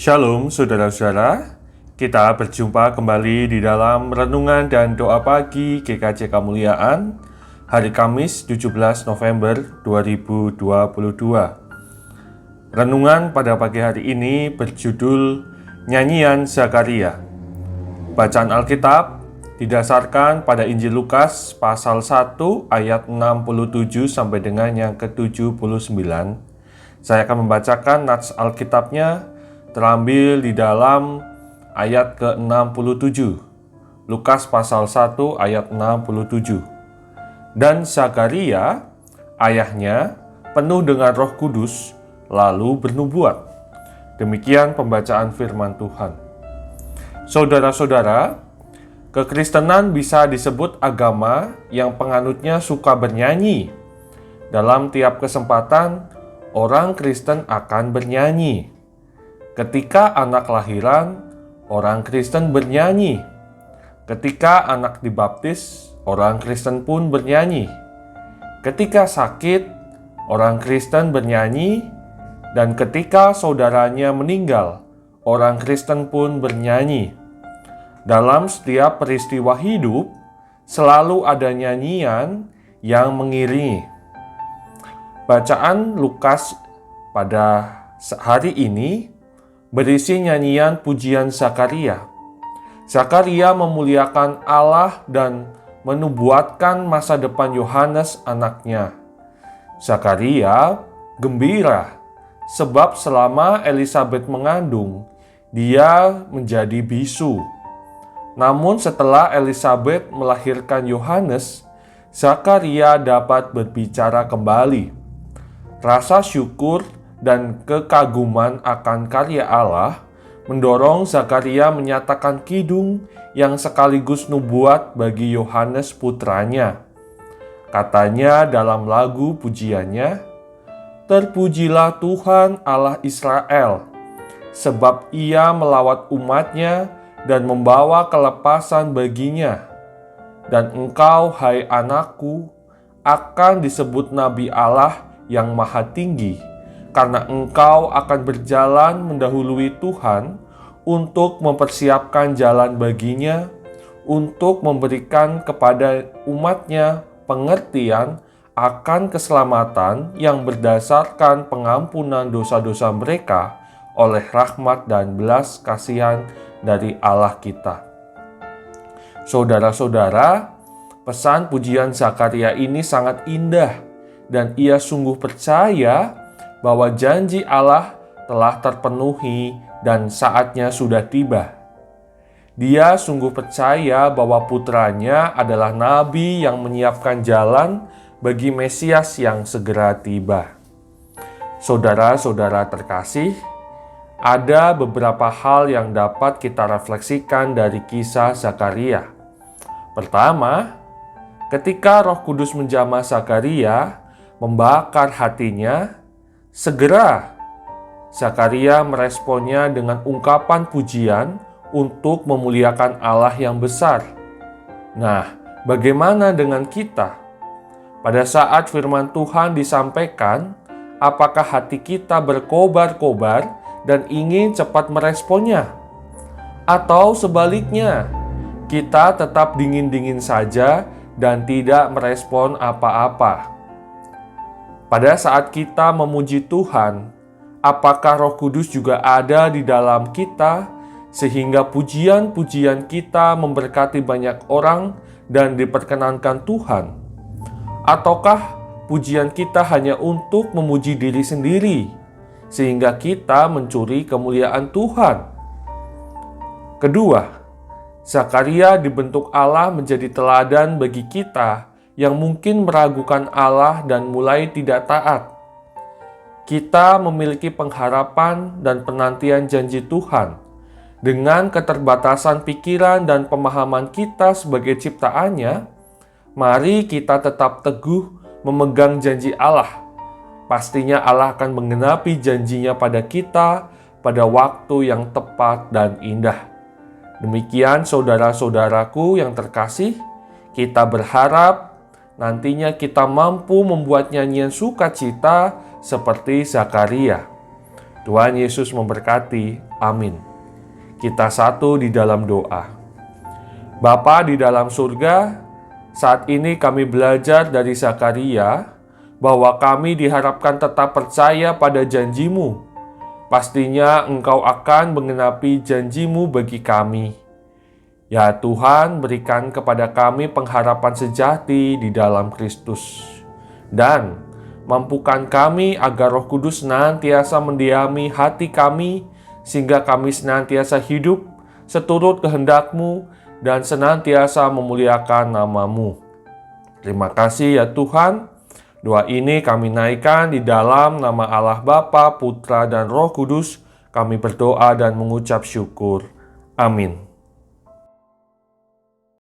Shalom saudara-saudara, kita berjumpa kembali di dalam Renungan dan Doa Pagi GKJ Kemuliaan hari Kamis 17 November 2022. Renungan pada pagi hari ini berjudul Nyanyian Zakaria. Bacaan Alkitab didasarkan pada Injil Lukas pasal 1 ayat 67 sampai dengan yang ke-79. Saya akan membacakan nats Alkitabnya terambil di dalam ayat ke-67. Lukas pasal 1 ayat 67. Dan Zakaria, ayahnya, penuh dengan Roh Kudus, lalu bernubuat. Demikian pembacaan firman Tuhan. Saudara-saudara, kekristenan bisa disebut agama yang penganutnya suka bernyanyi. Dalam tiap kesempatan, orang Kristen akan bernyanyi. Ketika anak lahiran, orang Kristen bernyanyi. Ketika anak dibaptis, orang Kristen pun bernyanyi. Ketika sakit, orang Kristen bernyanyi. Dan ketika saudaranya meninggal, orang Kristen pun bernyanyi. Dalam setiap peristiwa hidup, selalu ada nyanyian yang mengiringi. Bacaan Lukas pada hari ini berisi nyanyian pujian Zakaria. Zakaria memuliakan Allah dan menubuatkan masa depan Yohanes anaknya. Zakaria gembira sebab selama Elisabet mengandung, dia menjadi bisu. Namun setelah Elisabet melahirkan Yohanes, Zakaria dapat berbicara kembali. Rasa syukur dan kekaguman akan karya Allah mendorong Zakaria menyatakan kidung yang sekaligus nubuat bagi Yohanes putranya. Katanya dalam lagu pujiannya, "Terpujilah Tuhan Allah Israel, sebab Ia melawat umatnya dan membawa kelepasan baginya. Dan engkau, hai anakku, akan disebut Nabi Allah yang Maha Tinggi, karena engkau akan berjalan mendahului Tuhan untuk mempersiapkan jalan baginya, untuk memberikan kepada umatnya pengertian akan keselamatan yang berdasarkan pengampunan dosa-dosa mereka oleh rahmat dan belas kasihan dari Allah kita." Saudara-saudara, pesan pujian Zakaria ini sangat indah dan ia sungguh percaya bahwa janji Allah telah terpenuhi dan saatnya sudah tiba. Dia sungguh percaya bahwa putranya adalah nabi yang menyiapkan jalan bagi Mesias yang segera tiba. Saudara-saudara terkasih, ada beberapa hal yang dapat kita refleksikan dari kisah Zakaria. Pertama, ketika Roh Kudus menjamah Zakaria, membakar hatinya, segera Zakaria meresponnya dengan ungkapan pujian untuk memuliakan Allah yang besar. Nah, bagaimana dengan kita? Pada saat firman Tuhan disampaikan, apakah hati kita berkobar-kobar dan ingin cepat meresponnya? Atau sebaliknya, kita tetap dingin-dingin saja dan tidak merespon apa-apa? Pada saat kita memuji Tuhan, apakah Roh Kudus juga ada di dalam kita, sehingga pujian-pujian kita memberkati banyak orang dan diperkenankan Tuhan? Ataukah pujian kita hanya untuk memuji diri sendiri, sehingga kita mencuri kemuliaan Tuhan? Kedua, Zakaria dibentuk Allah menjadi teladan bagi kita yang mungkin meragukan Allah dan mulai tidak taat. Kita memiliki pengharapan dan penantian janji Tuhan. Dengan keterbatasan pikiran dan pemahaman kita sebagai ciptaannya, mari kita tetap teguh memegang janji Allah. Pastinya Allah akan menggenapi janjinya pada kita pada waktu yang tepat dan indah. Demikian saudara-saudaraku yang terkasih, kita berharap nantinya kita mampu membuat nyanyian sukacita seperti Zakaria. Tuhan Yesus memberkati. Amin. Kita satu di dalam doa. Bapa di dalam surga, saat ini kami belajar dari Zakaria bahwa kami diharapkan tetap percaya pada janji-Mu. Pastinya Engkau akan menggenapi janji-Mu bagi kami. Ya Tuhan, berikan kepada kami pengharapan sejati di dalam Kristus. Dan mampukan kami agar Roh Kudus senantiasa mendiami hati kami, sehingga kami senantiasa hidup seturut kehendak-Mu dan senantiasa memuliakan nama-Mu. Terima kasih ya Tuhan. Doa ini kami naikkan di dalam nama Allah Bapa, Putra, dan Roh Kudus. Kami berdoa dan mengucap syukur. Amin.